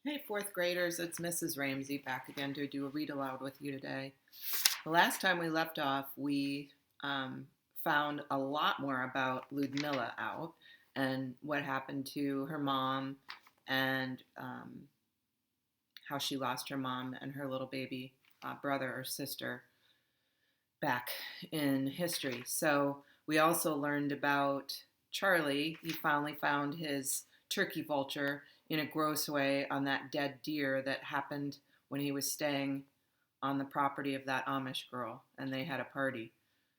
Hey, fourth graders, it's Mrs. Ramsey back again to do a read aloud with you today. The last time we left off, we um, found a lot more about Ludmilla out and what happened to her mom and how she lost her mom and her little baby brother or sister back in history. So we also learned about Charlie. He finally found his turkey vulture in a gross way on that dead deer that happened when he was staying on the property of that Amish girl and they had a party.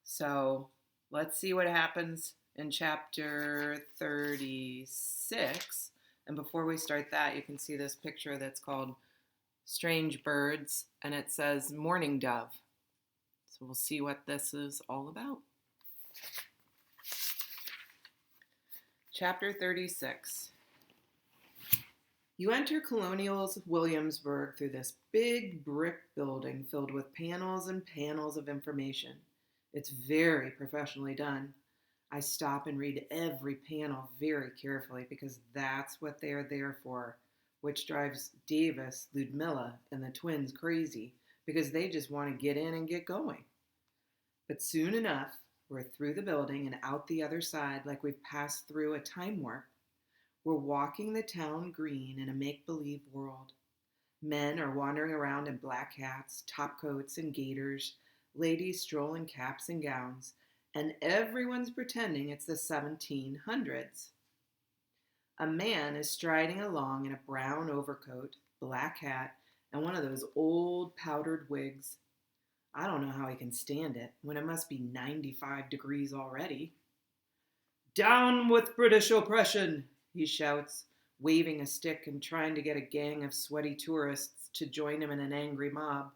So let's see what happens in chapter 36. And before we start that, you can see this picture that's called Strange Birds and it says Mourning Dove. So we'll see what this is all about. Chapter 36. You enter Colonial's Williamsburg through this big brick building filled with panels and panels of information. It's very professionally done. I stop and read every panel very carefully because that's what they are there for, which drives Davis, Ludmilla, and the twins crazy because they just want to get in and get going. But soon enough, we're through the building and out the other side like we've passed through a time warp. We're walking the town green in a make-believe world. Men are wandering around in black hats, top coats, and gaiters, ladies stroll in caps and gowns, and everyone's pretending it's the 1700s. A man is striding along in a brown overcoat, black hat, and one of those old powdered wigs. I don't know how he can stand it when it must be 95 degrees already. Down with British oppression, he shouts, waving a stick and trying to get a gang of sweaty tourists to join him in an angry mob.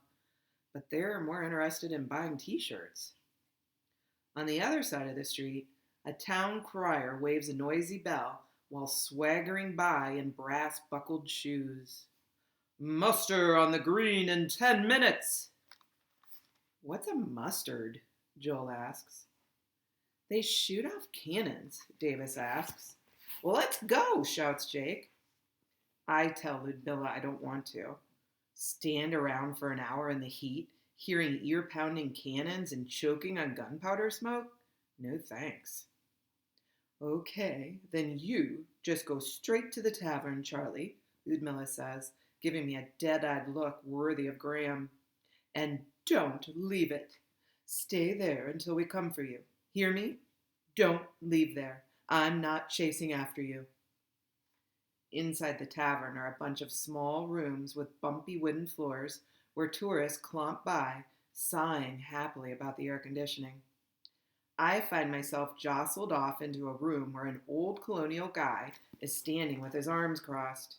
But they're more interested in buying t-shirts. On the other side of the street, a town crier waves a noisy bell while swaggering by in brass-buckled shoes. Muster on the green in 10 minutes! What's a mustard? Joel asks. They shoot off cannons, Davis asks. Well, let's go, shouts Jake. I tell Ludmilla I don't want to. Stand around for an hour in the heat, hearing ear-pounding cannons and choking on gunpowder smoke? No thanks. Okay, then you just go straight to the tavern, Charlie, Ludmilla says, giving me a dead-eyed look worthy of Graham. And don't leave it. Stay there until we come for you. Hear me? Don't leave there. I'm not chasing after you. Inside the tavern are a bunch of small rooms with bumpy wooden floors where tourists clomp by, sighing happily about the air conditioning. I find myself jostled off into a room where an old colonial guy is standing with his arms crossed.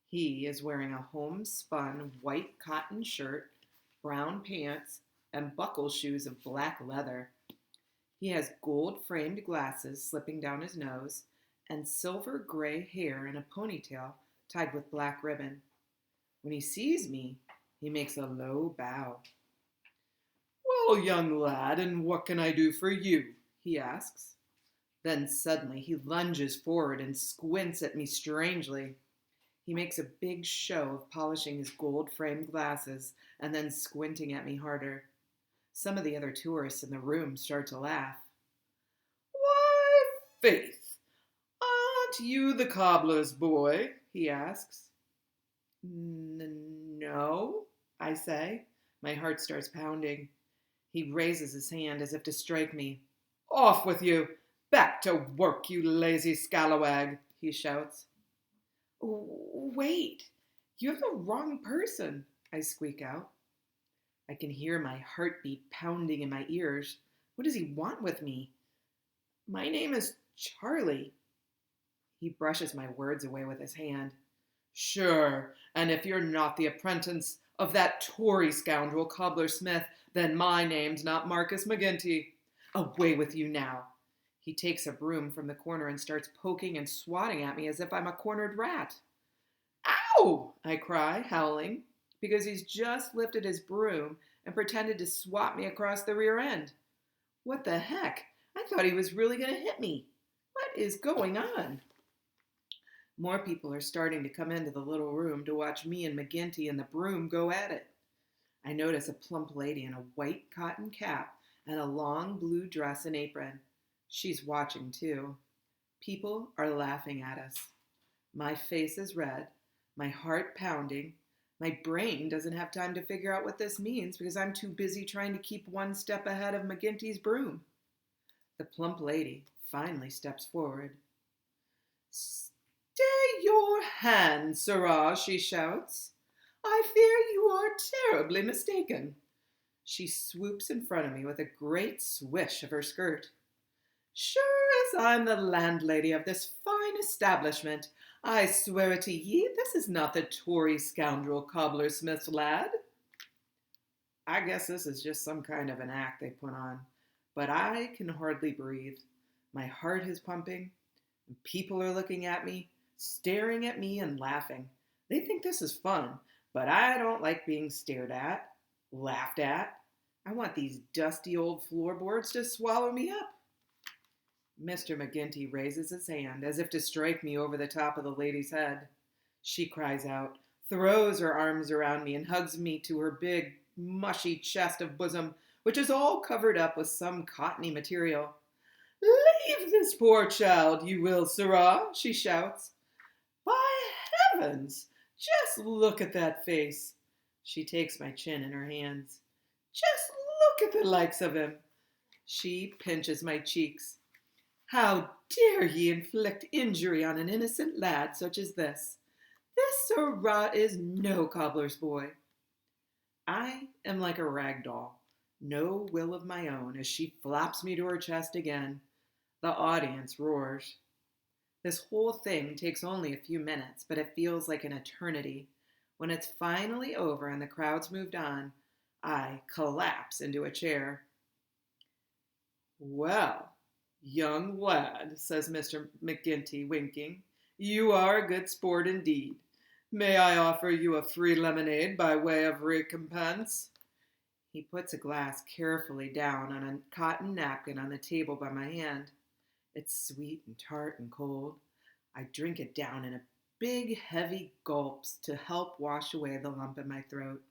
He is wearing a homespun white cotton shirt, brown pants, and buckle shoes of black leather. He has gold-framed glasses slipping down his nose and silver gray hair in a ponytail tied with black ribbon. When he sees me, he makes a low bow. Well, young lad, and what can I do for you? He asks. Then suddenly he lunges forward and squints at me strangely. He makes a big show of polishing his gold-framed glasses and then squinting at me harder. Some of the other tourists in the room start to laugh. Why, Faith, aren't you the cobbler's boy? He asks. No, I say. My heart starts pounding. He raises his hand as if to strike me. Off with you! Back to work, you lazy scalawag! He shouts. Wait, you have the wrong person, I squeak out. I can hear my heartbeat pounding in my ears. What does he want with me? My name is Charlie. He brushes my words away with his hand. Sure, and if you're not the apprentice of that Tory scoundrel Cobbler Smith, then my name's not Marcus McGinty. Away with you now. He takes a broom from the corner and starts poking and swatting at me as if I'm a cornered rat. Ow! I cry, howling, because he's just lifted his broom and pretended to swat me across the rear end. What the heck? I thought he was really going to hit me. What is going on? More people are starting to come into the little room to watch me and McGinty and the broom go at it. I notice a plump lady in a white cotton cap and a long blue dress and apron. She's watching too. People are laughing at us. My face is red, my heart pounding. My brain doesn't have time to figure out what this means because I'm too busy trying to keep one step ahead of McGinty's broom. The plump lady finally steps forward. "Stay your hand, sirrah," she shouts. "I fear you are terribly mistaken." She swoops in front of me with a great swish of her skirt. "Sure as I'm the landlady of this fine establishment, I swear to ye this is not the Tory scoundrel cobbler Smith's lad." I guess this is just some kind of an act they put on, but I can hardly breathe. My heart is pumping, and people are looking at me, staring at me and laughing. They think this is fun, but I don't like being stared at, laughed at. I want these dusty old floorboards to swallow me up. Mr. McGinty raises his hand as if to strike me over the top of the lady's head. She cries out, throws her arms around me, and hugs me to her big, mushy chest of bosom, which is all covered up with some cottony material. "Leave this poor child, you will, sirrah," she shouts. "By heavens, just look at that face." She takes my chin in her hands. "Just look at the likes of him." She pinches my cheeks. "How dare ye inflict injury on an innocent lad such as this? This sirrah is no cobbler's boy." I am like a rag doll, no will of my own, as she flaps me to her chest again. The audience roars. This whole thing takes only a few minutes, but it feels like an eternity. When it's finally over and the crowd's moved on, I collapse into a chair. "Well, young lad," says Mr. McGinty, winking, "you are a good sport indeed. May I offer you a free lemonade by way of recompense?" He puts a glass carefully down on a cotton napkin on the table by my hand. It's sweet and tart and cold. I drink it down in a big, heavy gulps to help wash away the lump in my throat.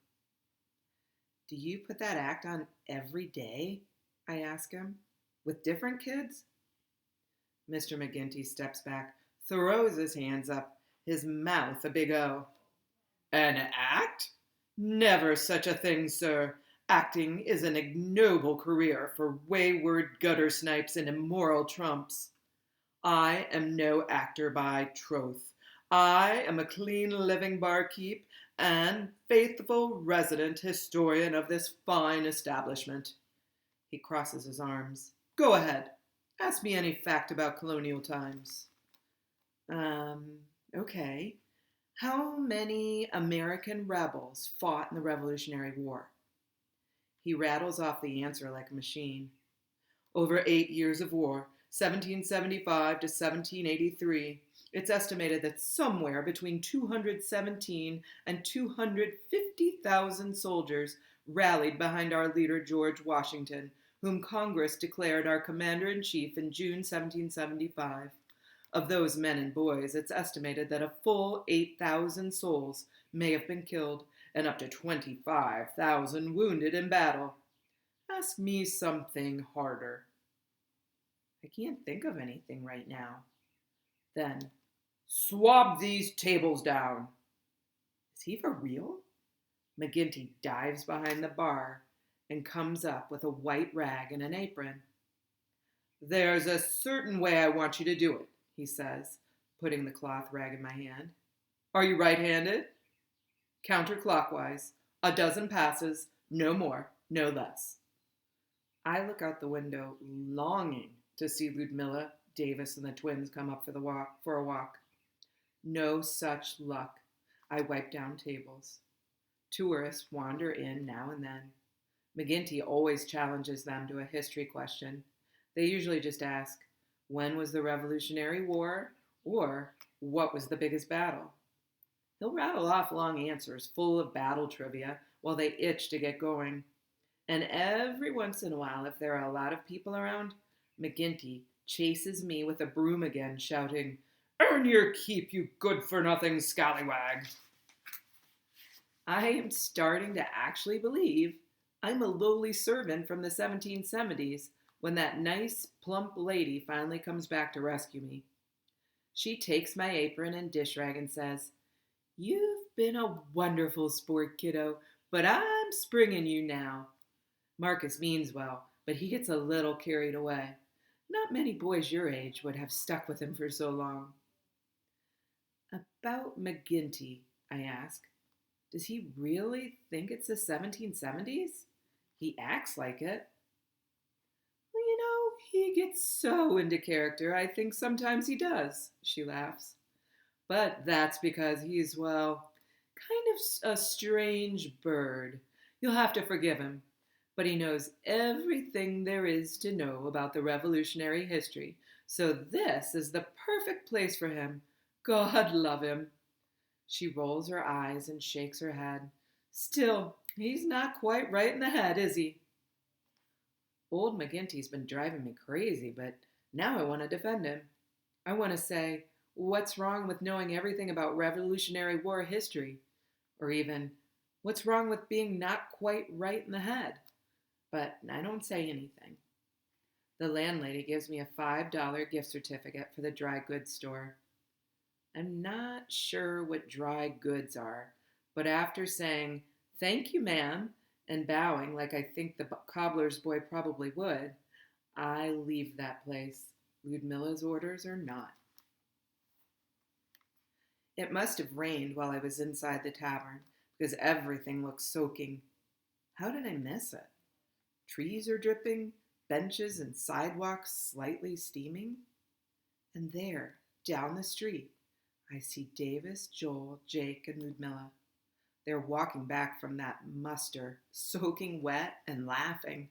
"Do you put that act on every day?" I ask him. "With different kids?" Mr. McGinty steps back, throws his hands up, his mouth a big O. "An act? Never such a thing, sir. Acting is an ignoble career for wayward gutter snipes and immoral trumps. I am no actor by troth. I am a clean living barkeep and faithful resident historian of this fine establishment." He crosses his arms. "Go ahead. Ask me any fact about colonial times." Okay. How many American rebels fought in the Revolutionary War?" He rattles off the answer like a machine. "Over 8 years of war, 1775 to 1783, it's estimated that somewhere between 217 and 250,000 soldiers rallied behind our leader George Washington, whom Congress declared our commander-in-chief in June 1775. Of those men and boys, it's estimated that a full 8,000 souls may have been killed and up to 25,000 wounded in battle. Ask me something harder." I can't think of anything right now. Then, "Swab these tables down." Is he for real? McGinty dives behind the bar and comes up with a white rag and an apron. "There's a certain way I want you to do it," he says, putting the cloth rag in my hand. "Are you right-handed? Counterclockwise. A dozen passes, no more, no less." I look out the window, longing to see Ludmilla, Davis, and the twins come up for a walk. No such luck. I wipe down tables. Tourists wander in now and then. McGinty always challenges them to a history question. They usually just ask, "When was the Revolutionary War?" or "What was the biggest battle?" He'll rattle off long answers full of battle trivia while they itch to get going. And every once in a while, if there are a lot of people around, McGinty chases me with a broom again, shouting, Earn your keep, you good-for-nothing scallywag. I am starting to actually believe I'm a lowly servant from the 1770s when that nice, plump lady finally comes back to rescue me. She takes my apron and dish rag and says, "You've been a wonderful sport, kiddo, but I'm springing you now." Marcus means well, but he gets a little carried away. Not many boys your age would have stuck with him for so long. "About McGinty," I ask. "Does he really think it's the 1770s? He acts like it." "Well, he gets so into character, I think sometimes he does," she laughs. "But that's because he's, well, kind of a strange bird. You'll have to forgive him. But he knows everything there is to know about the Revolutionary history, so this is the perfect place for him. God love him." She rolls her eyes and shakes her head. "Still, he's not quite right in the head, is he?" Old McGinty's been driving me crazy, but now I want to defend him. I want to say, what's wrong with knowing everything about Revolutionary War history? Or even, what's wrong with being not quite right in the head? But I don't say anything. The landlady gives me a $5 gift certificate for the dry goods store. I'm not sure what dry goods are, but after saying, "Thank you, ma'am," and bowing like I think the cobbler's boy probably would, I leave that place, Ludmilla's orders or not. It must have rained while I was inside the tavern, because everything looks soaking. How did I miss it? Trees are dripping, benches and sidewalks slightly steaming. And there, down the street, I see Davis, Joel, Jake, and Ludmilla. They're walking back from that muster, soaking wet and laughing.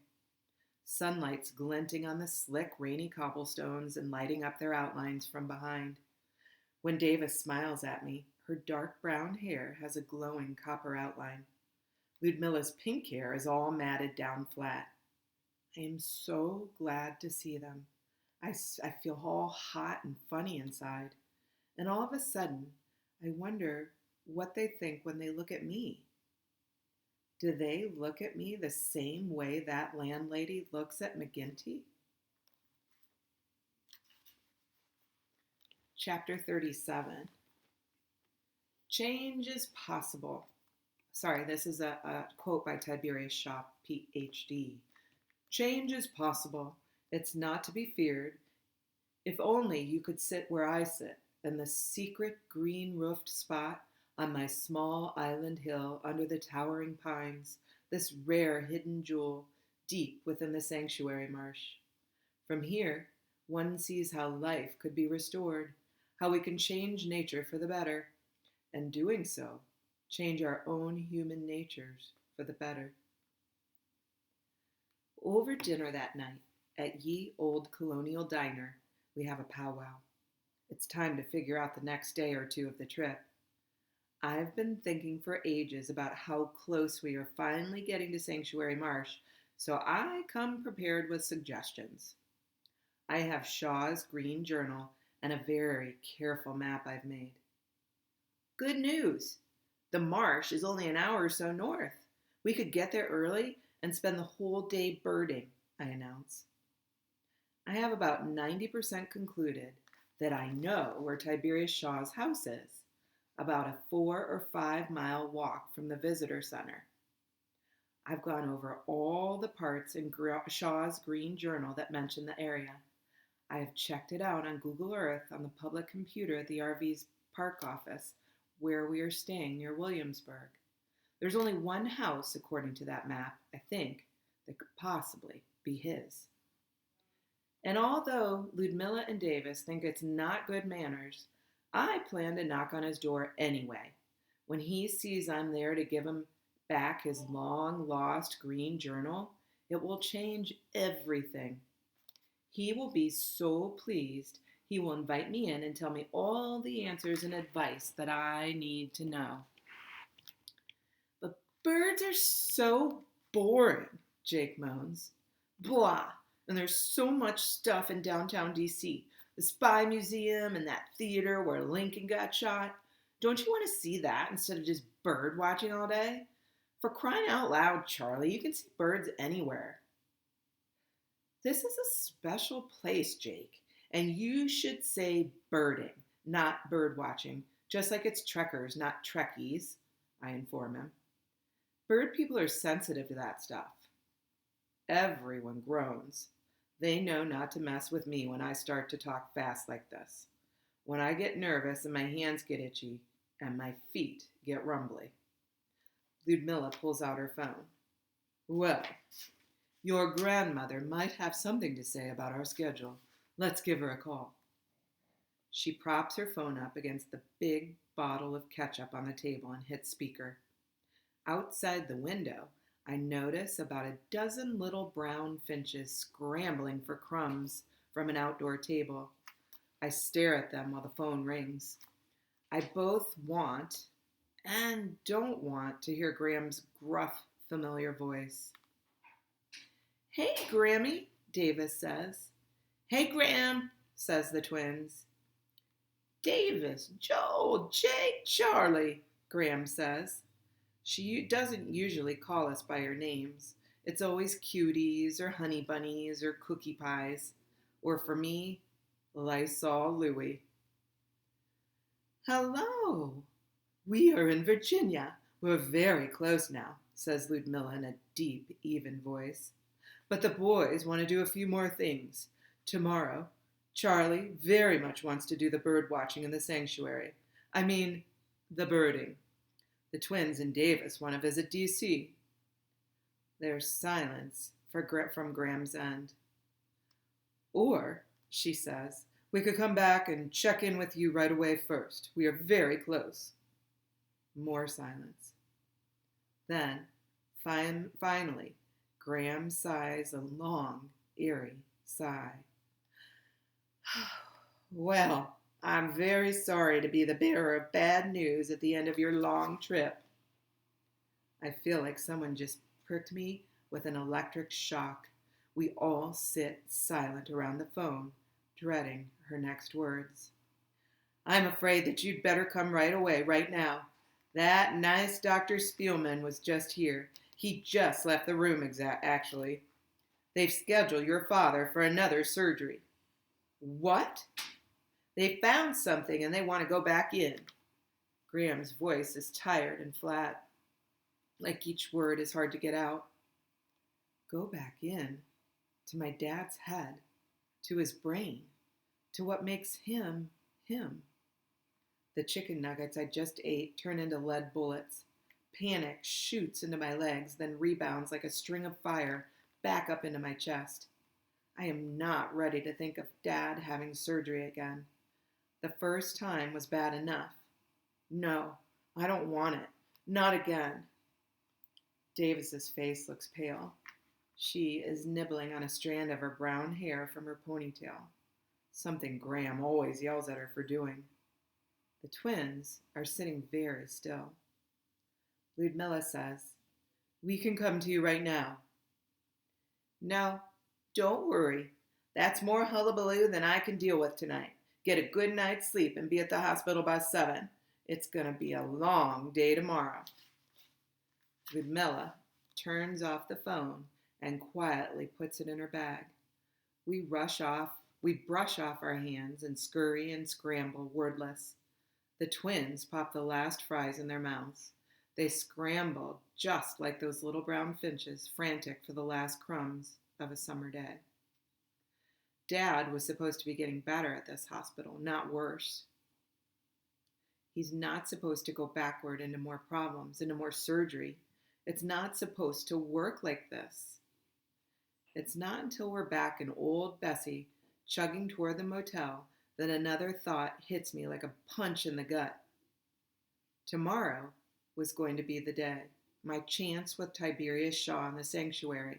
Sunlight's glinting on the slick, rainy cobblestones and lighting up their outlines from behind. When Davis smiles at me, her dark brown hair has a glowing copper outline. Ludmilla's pink hair is all matted down flat. I am so glad to see them. I feel all hot and funny inside. And all of a sudden, I wonder what they think when they look at me. Do they look at me the same way that landlady looks at McGinty? Chapter 37. Change is possible. Sorry, this is a quote by Tiberius Shaw, PhD. Change is possible. It's not to be feared. If only you could sit where I sit, in the secret green-roofed spot on my small island hill under the towering pines, this rare hidden jewel deep within the sanctuary marsh. From here, one sees how life could be restored, how we can change nature for the better, and doing so, change our own human natures for the better. Over dinner that night, at Ye Old Colonial Diner, we have a powwow. It's time to figure out the next day or two of the trip. I've been thinking for ages about how close we are finally getting to Sanctuary Marsh, so I come prepared with suggestions. I have Shaw's Green Journal and a very careful map I've made. Good news! The marsh is only an hour or so north. We could get there early and spend the whole day birding, I announce. I have about 90% concluded that I know where Tiberius Shaw's house is, about a 4 or 5 mile walk from the visitor center. I've gone over all the parts in Shaw's Green Journal that mention the area. I have checked it out on Google Earth on the public computer at the RV's park office, where we are staying near Williamsburg. There's only one house, according to that map, I think, that could possibly be his. And although Ludmilla and Davis think it's not good manners, I plan to knock on his door anyway. When he sees I'm there to give him back his long-lost green journal, it will change everything. He will be so pleased, he will invite me in and tell me all the answers and advice that I need to know. "The birds are so boring," Jake moans. "Blah, and there's so much stuff in downtown DC. The Spy Museum and that theater where Lincoln got shot. Don't you want to see that instead of just bird watching all day? For crying out loud, Charlie, you can see birds anywhere. This is a special place, Jake, and you should say birding, not bird watching, just like it's trekkers, not trekkies, I inform him. Bird people are sensitive to that stuff. Everyone groans. They know not to mess with me when I start to talk fast like this. When I get nervous and my hands get itchy and my feet get rumbly. Ludmilla pulls out her phone. Well, your grandmother might have something to say about our schedule. Let's give her a call. She props her phone up against the big bottle of ketchup on the table and hits speaker. Outside the window, I notice about a dozen little brown finches scrambling for crumbs from an outdoor table. I stare at them while the phone rings. I both want and don't want to hear Graham's gruff, familiar voice. Hey, Grammy, Davis says. Hey, Graham, says the twins. Davis, Joel, Jake, Charlie, Graham says. She doesn't usually call us by our names. It's always cuties or honey bunnies or cookie pies. Or for me, Lysol Louie. Hello. We are in Virginia. We're very close now, says Ludmilla in a deep, even voice. But the boys want to do a few more things. Tomorrow, Charlie very much wants to do the bird watching in the sanctuary. I mean, the birding. The twins and Davis want to visit D.C. There's silence from Graham's end. Or, she says, we could come back and check in with you right away first. We are very close. More silence. Then, finally, Graham sighs a long, eerie sigh. Well, I'm very sorry to be the bearer of bad news at the end of your long trip. I feel like someone just pricked me with an electric shock. We all sit silent around the phone, dreading her next words. I'm afraid that you'd better come right away, right now. That nice Dr. Spielman was just here. He just left the room, actually. They've scheduled your father for another surgery. What? They found something and they want to go back in. Graham's voice is tired and flat, like each word is hard to get out. Go back in, to my dad's head, to his brain, to what makes him, him. The chicken nuggets I just ate turn into lead bullets. Panic shoots into my legs, then rebounds like a string of fire back up into my chest. I am not ready to think of Dad having surgery again. The first time was bad enough. No, I don't want it. Not again. Davis's face looks pale. She is nibbling on a strand of her brown hair from her ponytail, something Graham always yells at her for doing. The twins are sitting very still. Ludmilla says, we can come to you right now. No, don't worry. That's more hullabaloo than I can deal with tonight. Get a good night's sleep and be at the hospital by 7. It's going to be a long day tomorrow. Ludmilla turns off the phone and quietly puts it in her bag. We brush off our hands and scurry and scramble, wordless. The twins pop the last fries in their mouths. They scramble just like those little brown finches, frantic for the last crumbs of a summer day. Dad was supposed to be getting better at this hospital, not worse. He's not supposed to go backward into more problems, into more surgery. It's not supposed to work like this. It's not until we're back in old Bessie, chugging toward the motel, that another thought hits me like a punch in the gut. Tomorrow was going to be the day, my chance with Tiberius Shaw in the sanctuary,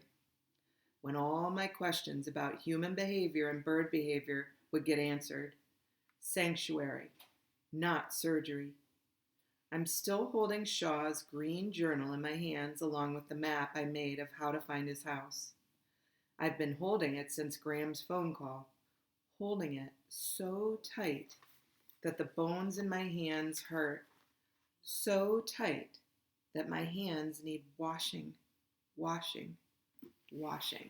when all my questions about human behavior and bird behavior would get answered. Sanctuary, not surgery. I'm still holding Shaw's green journal in my hands along with the map I made of how to find his house. I've been holding it since Graham's phone call, holding it so tight that the bones in my hands hurt, so tight that my hands need washing, washing, washing.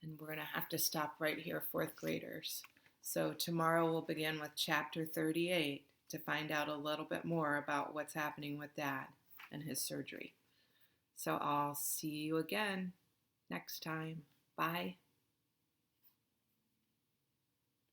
And we're going to have to stop right here, fourth graders. So tomorrow we'll begin with chapter 38 to find out a little bit more about what's happening with Dad and his surgery. So I'll see you again next time. Bye.